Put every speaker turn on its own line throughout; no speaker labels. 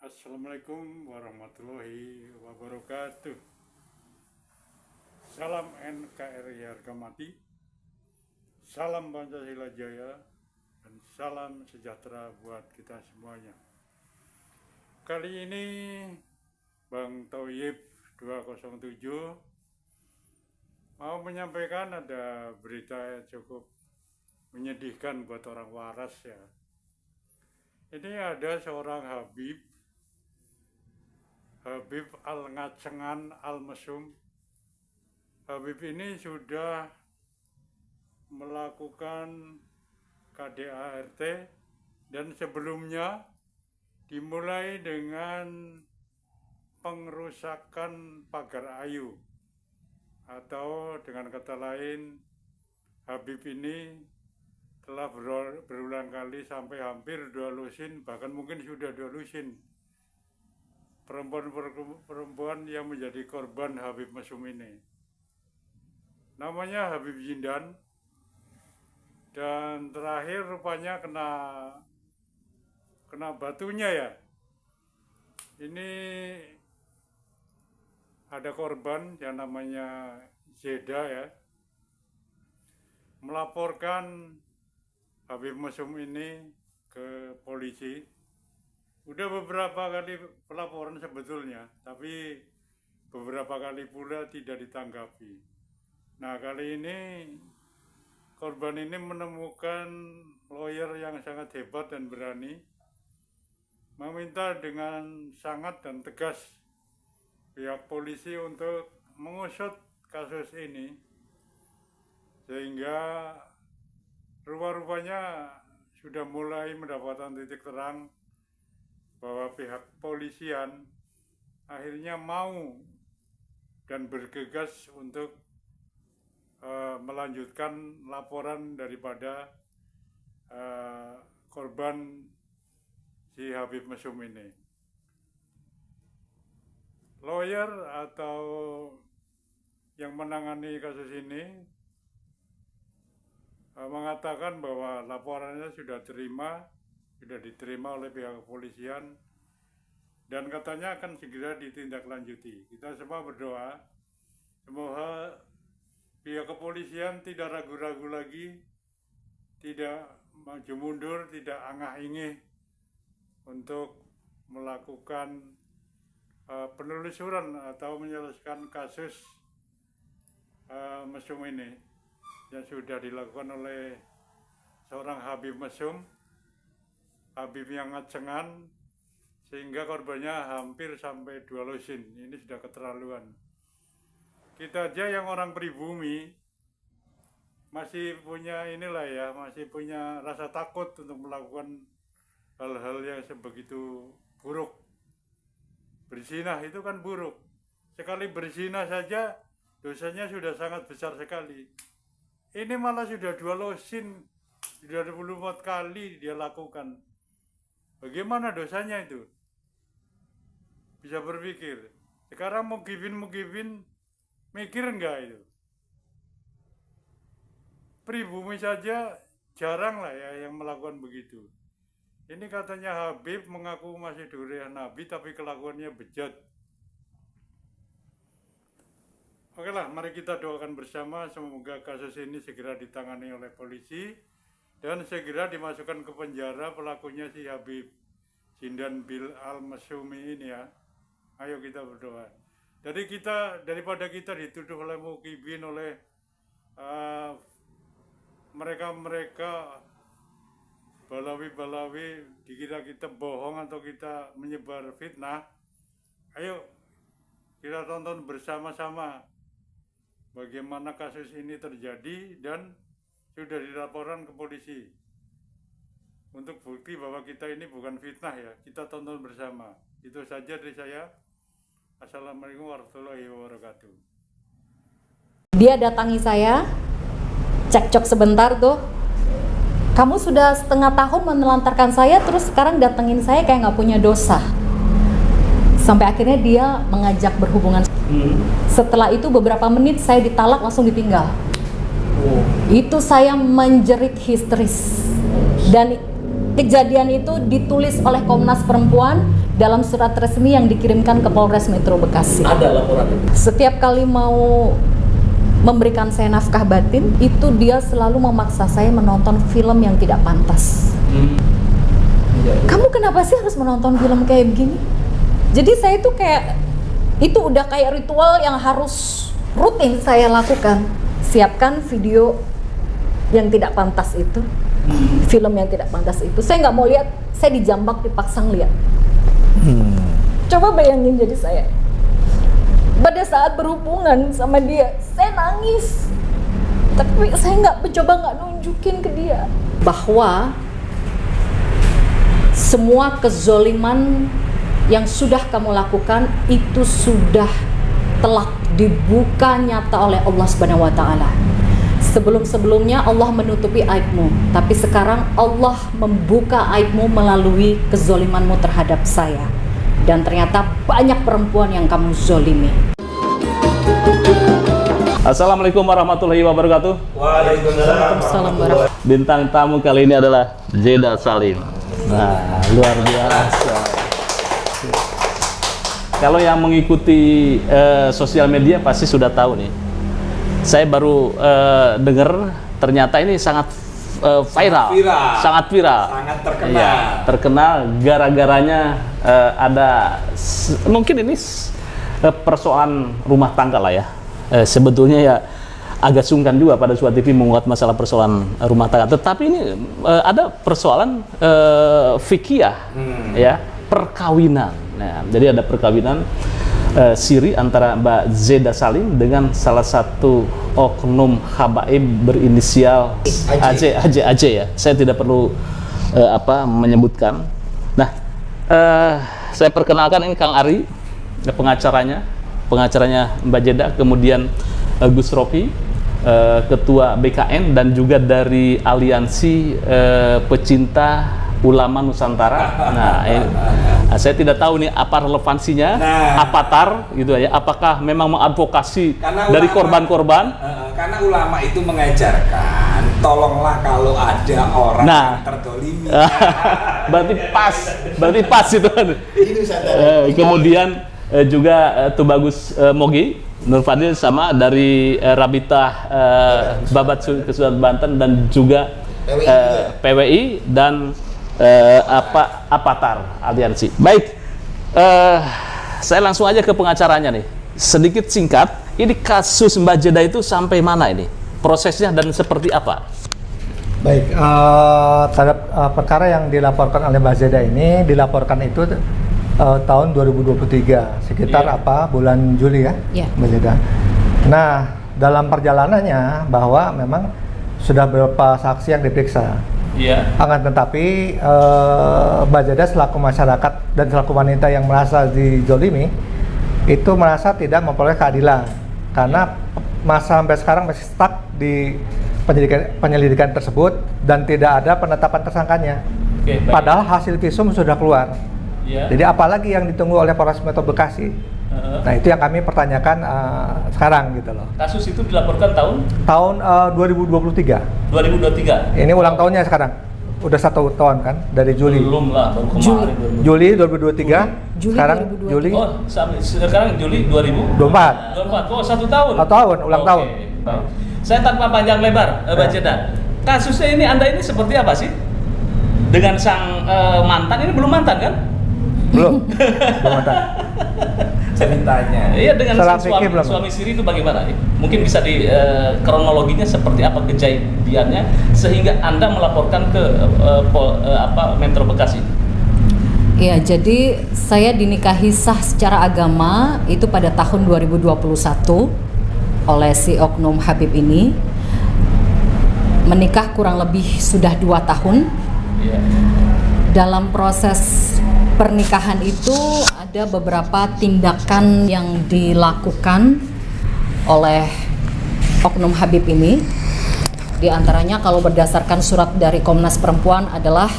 Assalamualaikum warahmatullahi wabarakatuh. Salam NKRI harga mati, salam Pancasila Jaya, dan salam sejahtera buat kita semuanya. Kali ini Bang Thoyib 207 mau menyampaikan ada berita yang cukup menyedihkan buat orang waras ya. Ini ada seorang Habib Al-Ngacengan Al-Mesum. Habib ini sudah melakukan KDART dan sebelumnya dimulai dengan pengrusakan pagar ayu, atau dengan kata lain Habib ini telah berulang kali sampai hampir 2 lusin, bahkan mungkin sudah 2 lusin perempuan yang menjadi korban Habib Mesum ini. Namanya Habib Zindan, dan terakhir rupanya kena batunya ya. Ini ada korban yang namanya Zeda ya, melaporkan Habib Mesum ini ke polisi. Udah beberapa kali pelaporan sebetulnya, tapi beberapa kali pula tidak ditanggapi. Nah, kali ini korban ini menemukan lawyer yang sangat hebat dan berani, meminta dengan sangat dan tegas pihak polisi untuk mengusut kasus ini, sehingga rupa-rupanya sudah mulai mendapatkan titik terang bahwa pihak polisian akhirnya mau dan bergegas untuk melanjutkan laporan daripada korban si Habib Mesum ini. Lawyer atau yang menangani kasus ini mengatakan bahwa laporannya sudah diterima oleh pihak kepolisian dan katanya akan segera ditindaklanjuti. Kita semua berdoa semoga pihak kepolisian tidak ragu-ragu lagi, tidak maju mundur, tidak angah-ingih untuk melakukan penelusuran atau menyelesaikan kasus Mesum ini yang sudah dilakukan oleh seorang Habib Mesum, Habib yang Ngacengan, sehingga korbannya hampir sampai 2 lusin. Ini sudah keterlaluan. Kita aja yang orang pribumi masih punya masih punya rasa takut untuk melakukan hal-hal yang sebegitu buruk. Berzina itu kan buruk. Sekali berzina saja dosanya sudah sangat besar sekali. Ini malah sudah 2 lusin, sudah 24 kali dia lakukan. Bagaimana dosanya itu? Bisa berpikir. Sekarang mugibin mikir enggak itu? Pribumi saja jarang lah ya yang melakukan begitu. Ini katanya Habib mengaku masih duriah Nabi, tapi kelakuannya bejat. Oke lah, mari kita doakan bersama semoga kasus ini segera ditangani oleh polisi dan segera dimasukkan ke penjara pelakunya si Habib Zindan Bil Al-Mesumi ini ya. Ayo kita berdoa. Daripada kita dituduh oleh mukibin, oleh mereka balawi-balawi, dikira kita bohong atau kita menyebar fitnah. Ayo kita tonton bersama-sama bagaimana kasus ini terjadi dan sudah dilaporkan ke polisi. Untuk bukti bahwa kita ini bukan fitnah ya, kita tonton bersama. Itu saja dari saya. Assalamualaikum warahmatullahi wabarakatuh.
Dia datangi saya, cekcok sebentar tuh. Kamu sudah setengah tahun menelantarkan saya, terus sekarang datengin saya kayak nggak punya dosa. Sampai akhirnya dia mengajak berhubungan. Setelah itu beberapa menit saya ditalak, langsung ditinggal. Itu saya menjerit histeris. Dan kejadian itu ditulis oleh Komnas Perempuan dalam surat resmi yang dikirimkan ke Polres Metro Bekasi.
Ada laporan itu.
Setiap kali mau memberikan saya nafkah batin, itu dia selalu memaksa saya menonton film yang tidak pantas. Kamu kenapa sih harus menonton film kayak begini? Jadi saya itu kayak, itu udah kayak ritual yang harus rutin saya lakukan. Siapkan video yang tidak pantas itu, film yang tidak pantas itu. Saya nggak mau lihat, saya dijambak, dipaksa ngeliat. Coba bayangin jadi saya. Pada saat berhubungan sama dia, saya nangis. Tapi saya nggak nunjukin ke dia bahwa semua kezoliman yang sudah kamu lakukan itu sudah telah dibuka nyata oleh Allah Subhanahu wa taala. Sebelum-sebelumnya Allah menutupi aibmu, tapi sekarang Allah membuka aibmu melalui kezolimanmu terhadap saya. Dan ternyata banyak perempuan yang kamu zolimi.
Assalamualaikum warahmatullahi wabarakatuh.
Waalaikumsalam warahmatullahi.
Bintang tamu kali ini adalah Zeda Salim. Nah, luar biasa. Kalau yang mengikuti sosial media pasti sudah tahu nih. Saya baru dengar ternyata ini sangat viral, sangat terkenal. Ya, terkenal gara-garanya ada mungkin ini persoalan rumah tangga lah ya. Sebetulnya ya agak sungkan juga pada suatu TV menguat masalah persoalan rumah tangga. Tetapi ini ada persoalan fikih ya, perkawinan. Nah, jadi ada perkawinan siri antara Mbak Zeda Salim dengan salah satu oknum habaib berinisial AJ ya. Saya tidak perlu menyebutkan. Nah, saya perkenalkan ini Kang Ari, pengacaranya Mbak Zeda, kemudian Gus Rofi, Ketua BKN, dan juga dari Aliansi Pecinta Ulama Nusantara. Nah, saya tidak tahu nih apa relevansinya, apatar gitu ya. Apakah memang mengadvokasi dari korban-korban?
Karena ulama itu mengajarkan, tolonglah kalau ada orang yang terdolimi.
berarti pas itu. Kemudian juga Tubagus Mogi Nur Fadil sama dari Rabitah Babat Kesulat Banten, dan juga PWI dan Apatar Aliansi. Baik, saya langsung aja ke pengacaranya nih. Sedikit singkat, ini kasus Mbak Zeda itu sampai mana ini? Prosesnya dan seperti apa?
Baik, terhadap perkara yang dilaporkan oleh Mbak Zeda ini, dilaporkan itu tahun 2023, sekitar bulan Juli ya, Mbak Zeda. Nah, dalam perjalanannya bahwa memang sudah beberapa saksi yang diperiksa. Akan tetapi Mbak Zeda selaku masyarakat dan selaku wanita yang merasa dizolimi itu merasa tidak memperoleh keadilan karena sampai sekarang masih stuck di penyelidikan tersebut dan tidak ada penetapan tersangkanya. Padahal hasil visum sudah keluar. Jadi apalagi yang ditunggu oleh Polres Metro Bekasi. Nah, itu yang kami pertanyakan sekarang gitu loh.
Kasus itu dilaporkan
tahun 2023.
2023.
Ini ulang tahunnya sekarang. Udah 1 tahun kan dari Juli.
Belum lah, baru kemarin.
Juli 2023. Sekarang Juli.
Oh, sekarang Juli 2024. Oh, 1 tahun.
1 tahun, ulang tahun.
Baik. Saya tanpa panjang lebar, Mbak Zeda. Kasusnya ini Anda ini seperti apa sih? Dengan sang mantan, ini belum mantan kan?
Belum mantan.
Ceritanya.
Iya, dengan suami siri itu bagaimana? Mungkin bisa di kronologinya seperti apa kejadiannya sehingga Anda melaporkan ke Metro Bekasi.
Iya, jadi saya dinikahi sah secara agama itu pada tahun 2021 oleh si oknum Habib ini. Menikah kurang lebih sudah 2 tahun. Dalam proses pernikahan itu ada beberapa tindakan yang dilakukan oleh oknum Habib ini. Di antaranya kalau berdasarkan surat dari Komnas Perempuan adalah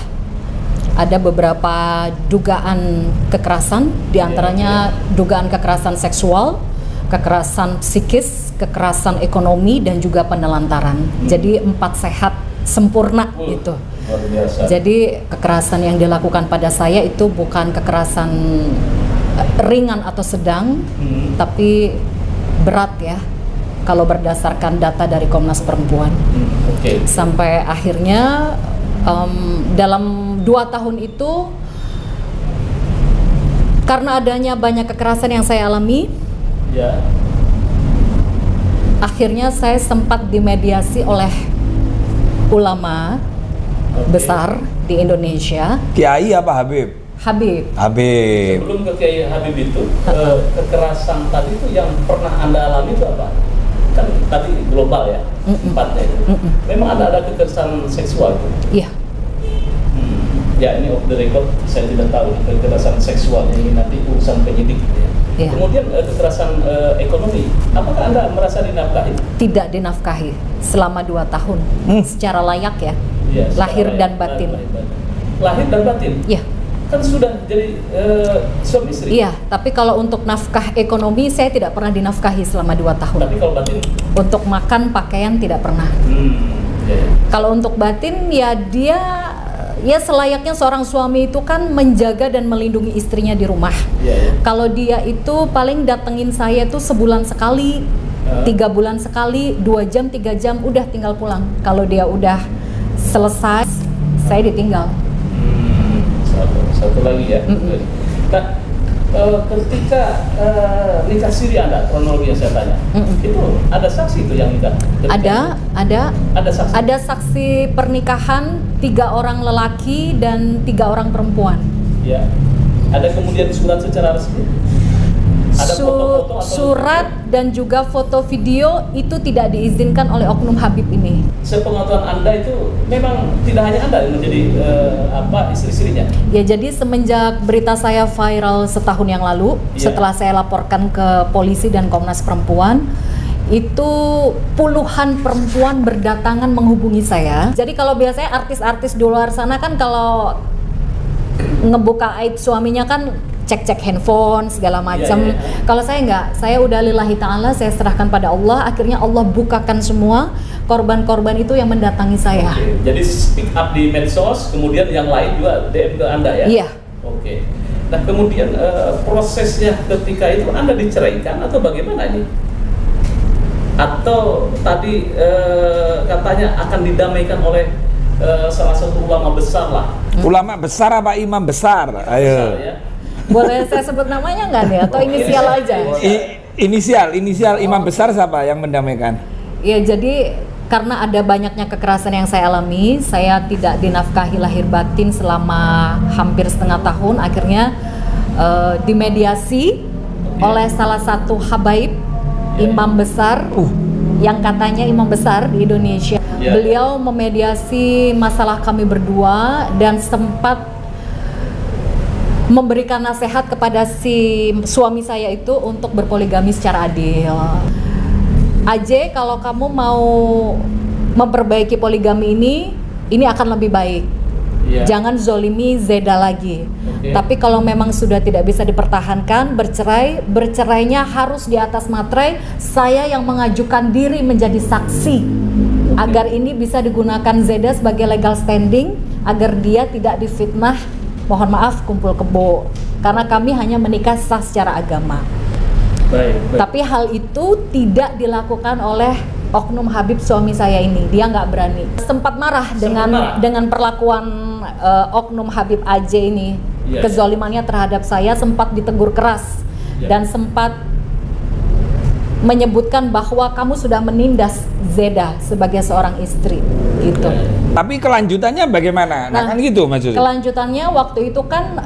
ada beberapa dugaan kekerasan, di antaranya dugaan kekerasan seksual, kekerasan psikis, kekerasan ekonomi, dan juga penelantaran. Jadi 4 sehat sempurna gitu.
Luar biasa.
Jadi kekerasan yang dilakukan pada saya itu bukan kekerasan ringan atau sedang, tapi berat ya. Kalau berdasarkan data dari Komnas Perempuan, sampai akhirnya dalam 2 tahun itu, karena adanya banyak kekerasan yang saya alami, akhirnya saya sempat dimediasi oleh ulama besar di Indonesia.
Kiai apa Habib?
Habib.
Habib.
Sebelum ke Kiai Habib itu, kekerasan tadi itu yang pernah Anda alami itu apa? Kan tadi global ya, empatnya itu. Memang ada kekerasan seksual itu?
Iya.
Ya, ini off the record, saya tidak tahu kekerasan seksual ini nanti urusan penyidik ya.
Yeah.
Kemudian kekerasan ekonomi, apakah Anda merasa dinafkahi?
Tidak dinafkahi selama 2 tahun secara layak ya,
Ya,
lahir
layak,
dan batin.
Lahir dan batin?
Iya.
Kan sudah jadi suami istri.
Iya, tapi kalau untuk nafkah ekonomi saya tidak pernah dinafkahi selama 2 tahun.
Tapi kalau batin?
Untuk makan, pakaian tidak pernah. Kalau untuk batin ya dia ya selayaknya seorang suami itu kan menjaga dan melindungi istrinya di rumah. Kalau dia itu paling datengin saya tuh sebulan sekali, 3 bulan sekali, 2 jam, 3 jam, udah tinggal pulang. Kalau dia udah selesai, saya ditinggal.
Satu lagi ya. Nah, ketika nikah siri Anda, kronologi yang saya tanya, itu ada saksi itu yang nikah?
Ada saksi. Ada saksi pernikahan 3 orang lelaki dan 3 orang perempuan.
Ya. Ada kemudian surat secara resmi? Ada foto-foto atau
surat dan juga foto video itu tidak diizinkan oleh oknum Habib ini.
Sepengetahuan Anda itu memang tidak hanya Anda yang menjadi istri-istrinya? Ya,
jadi semenjak berita saya viral setahun yang lalu, setelah saya laporkan ke polisi dan Komnas Perempuan, itu puluhan perempuan berdatangan menghubungi saya. Jadi kalau biasanya artis-artis di luar sana kan kalau ngebuka aib suaminya kan cek-cek handphone segala macam. Kalau saya enggak, saya udah lillahi ta'ala, saya serahkan pada Allah. Akhirnya Allah bukakan semua korban-korban itu yang mendatangi saya.
Jadi speak up di medsos, kemudian yang lain juga DM ke Anda ya?
Iya.
Nah kemudian prosesnya ketika itu Anda diceraikan atau bagaimana ini? Atau tadi katanya akan didamaikan oleh salah satu ulama besar lah.
Ulama besar apa imam besar? Ayo.
Besar, ya?
Boleh saya sebut namanya nggak nih? Atau inisial aja?
Inisial imam besar siapa yang mendamaikan?
Ya, jadi karena ada banyaknya kekerasan yang saya alami, saya tidak dinafkahi lahir batin selama hampir setengah tahun. Akhirnya dimediasi oleh salah satu habaib, imam besar, yang katanya imam besar di Indonesia. Beliau memediasi masalah kami berdua dan sempat memberikan nasihat kepada si suami saya itu untuk berpoligami secara adil. Aj, kalau kamu mau memperbaiki poligami ini akan lebih baik. Jangan zolimi Zeda lagi. Tapi kalau memang sudah tidak bisa dipertahankan, bercerainya harus di atas materai. Saya yang mengajukan diri menjadi saksi agar ini bisa digunakan Zeda sebagai legal standing, agar dia tidak difitnah. Mohon maaf, kumpul kebo, karena kami hanya menikah sah secara agama.
Baik.
Tapi hal itu tidak dilakukan oleh oknum Habib suami saya ini. Dia nggak berani. Sempat marah dengan perlakuan oknum Habib Aj ini. Kezolimannya terhadap saya, sempat ditegur keras dan sempat menyebutkan bahwa kamu sudah menindas Zeda sebagai seorang istri, gitu.
Tapi kelanjutannya bagaimana? Nah kan gitu maksudnya.
Kelanjutannya waktu itu kan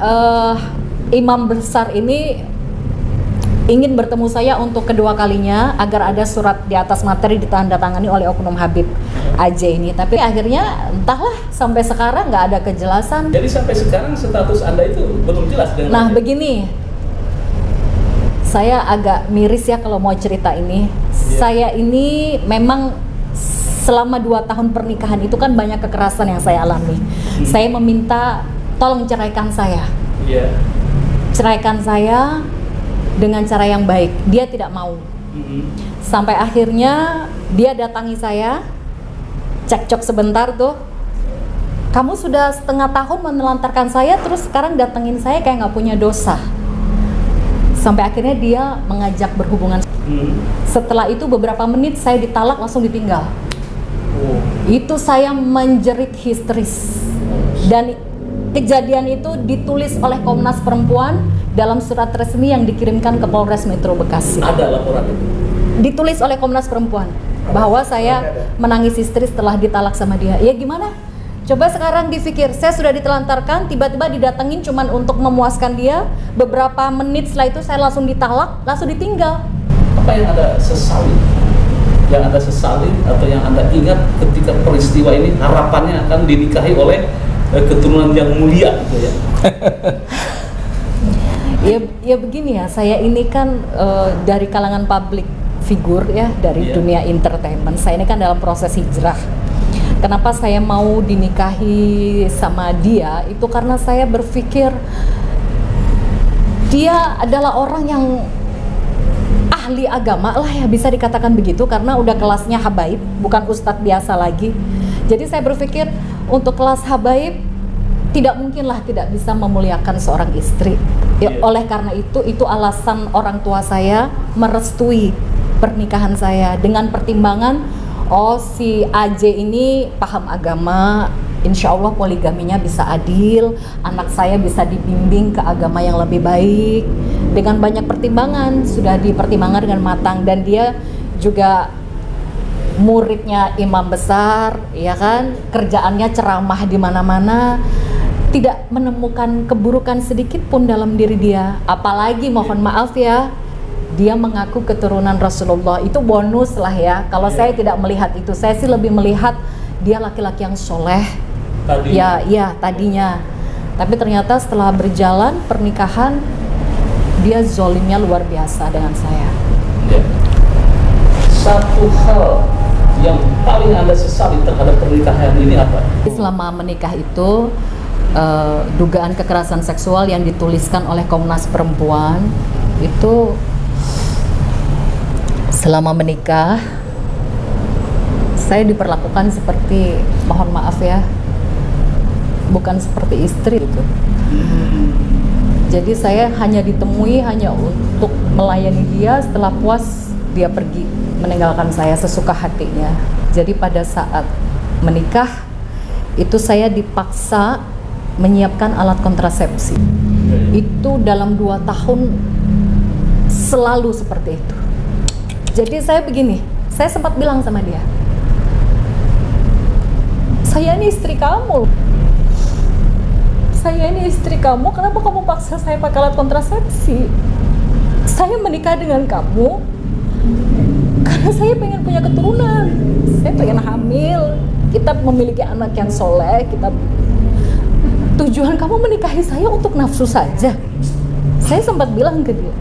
imam besar ini ingin bertemu saya untuk kedua kalinya agar ada surat di atas materi ditandatangani oleh oknum Habib Aj ini. Tapi akhirnya entahlah, sampai sekarang nggak ada kejelasan.
Jadi sampai sekarang status Anda itu belum jelas dengan
Nah begini, saya agak miris ya kalau mau cerita ini. Saya ini memang selama 2 tahun pernikahan itu kan banyak kekerasan yang saya alami. Saya meminta tolong ceraikan saya. Ceraikan saya dengan cara yang baik. Dia tidak mau. Sampai akhirnya dia datangi saya cekcok sebentar tuh. Kamu sudah setengah tahun menelantarkan saya, terus sekarang datengin saya kayak nggak punya dosa. Sampai akhirnya dia mengajak berhubungan. Setelah itu beberapa menit saya ditalak, langsung ditinggal. Itu saya menjerit histeris. Dan kejadian itu ditulis oleh Komnas Perempuan dalam surat resmi yang dikirimkan ke Polres Metro Bekasi.
Ada laporan itu?
Ditulis oleh Komnas Perempuan bahwa saya menangis histeris setelah ditalak sama dia. Ya gimana? Coba sekarang dipikir, saya sudah ditelantarkan, tiba-tiba didatengin cuman untuk memuaskan dia. Beberapa menit setelah itu saya langsung ditalak, langsung ditinggal.
Apa yang Anda sesali? Yang Anda sesali atau yang Anda ingat ketika peristiwa ini harapannya akan dinikahi oleh keturunan yang mulia gitu ya?
Ya begini ya, saya ini kan dari kalangan public figure ya, dari dunia entertainment. Saya ini kan dalam proses hijrah. Kenapa saya mau dinikahi sama dia? Itu karena saya berpikir dia adalah orang yang ahli agama lah ya, bisa dikatakan begitu, karena udah kelasnya habaib, bukan ustadz biasa lagi. Jadi saya berpikir untuk kelas habaib tidak mungkinlah tidak bisa memuliakan seorang istri. Ya, oleh karena itu alasan orang tua saya merestui pernikahan saya dengan pertimbangan, oh si AJ ini paham agama, insya Allah poligaminya bisa adil, anak saya bisa dibimbing ke agama yang lebih baik. Dengan banyak pertimbangan, sudah dipertimbangkan dengan matang, dan dia juga muridnya imam besar, ya kan, kerjaannya ceramah di mana-mana, tidak menemukan keburukan sedikit pun dalam diri dia. Apalagi mohon maaf ya, dia mengaku keturunan Rasulullah. Itu bonus lah ya. Kalau saya tidak melihat itu, saya sih lebih melihat dia laki-laki yang soleh. Ya tadinya. Tapi ternyata setelah berjalan pernikahan, dia zolimnya luar biasa dengan saya.
Satu hal yang paling Anda sesali terhadap pernikahan ini apa?
Selama menikah itu, dugaan kekerasan seksual yang dituliskan oleh Komnas Perempuan itu, selama menikah saya diperlakukan seperti, mohon maaf ya, bukan seperti istri gitu. Jadi saya hanya ditemui hanya untuk melayani dia, setelah puas dia pergi meninggalkan saya sesuka hatinya. Jadi pada saat menikah itu saya dipaksa menyiapkan alat kontrasepsi. Itu dalam 2 tahun selalu seperti itu. Jadi saya begini, saya sempat bilang sama dia, saya ini istri kamu. Saya ini istri kamu, kenapa kamu paksa saya pakai alat kontrasepsi? Saya menikah dengan kamu karena saya pengen punya keturunan. Saya pengen hamil, kita memiliki anak yang soleh. Tujuan kamu menikahi saya untuk nafsu saja. Saya sempat bilang ke dia.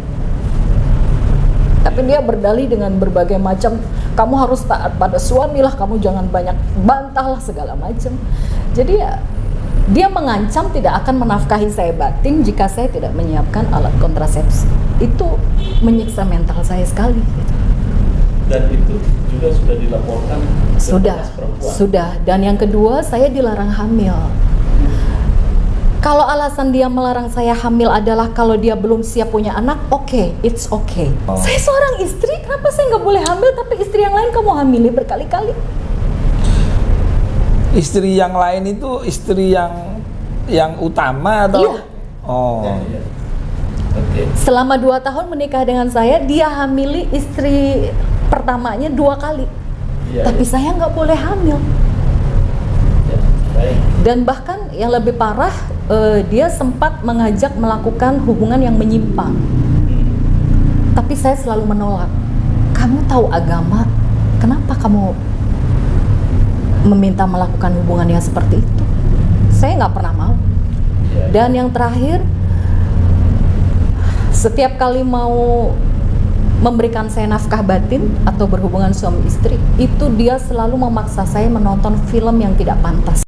Tapi dia berdalih dengan berbagai macam, kamu harus taat pada suami lah, kamu jangan banyak bantah lah, segala macam. Jadi ya, dia mengancam tidak akan menafkahi saya batin jika saya tidak menyiapkan alat kontrasepsi. Itu menyiksa mental saya sekali gitu.
Dan itu juga sudah dilaporkan ke Komnas Perempuan? Sudah. Dan yang kedua, saya dilarang hamil. Kalau alasan dia melarang saya hamil adalah kalau dia belum siap punya anak, oke, it's okay. Saya seorang istri, kenapa saya nggak boleh hamil, tapi istri yang lain kamu hamili berkali-kali?
Istri yang lain itu istri yang utama atau?
Iya.
Oh.
Okay.
Selama 2 tahun menikah dengan saya, dia hamili istri pertamanya 2 kali. Tapi saya nggak boleh hamil. Dan bahkan yang lebih parah, dia sempat mengajak melakukan hubungan yang menyimpang. Tapi saya selalu menolak. Kamu tahu agama, kenapa kamu meminta melakukan hubungan yang seperti itu? Saya nggak pernah mau. Dan yang terakhir, setiap kali mau memberikan saya nafkah batin atau berhubungan suami istri, itu dia selalu memaksa saya menonton film yang tidak pantas.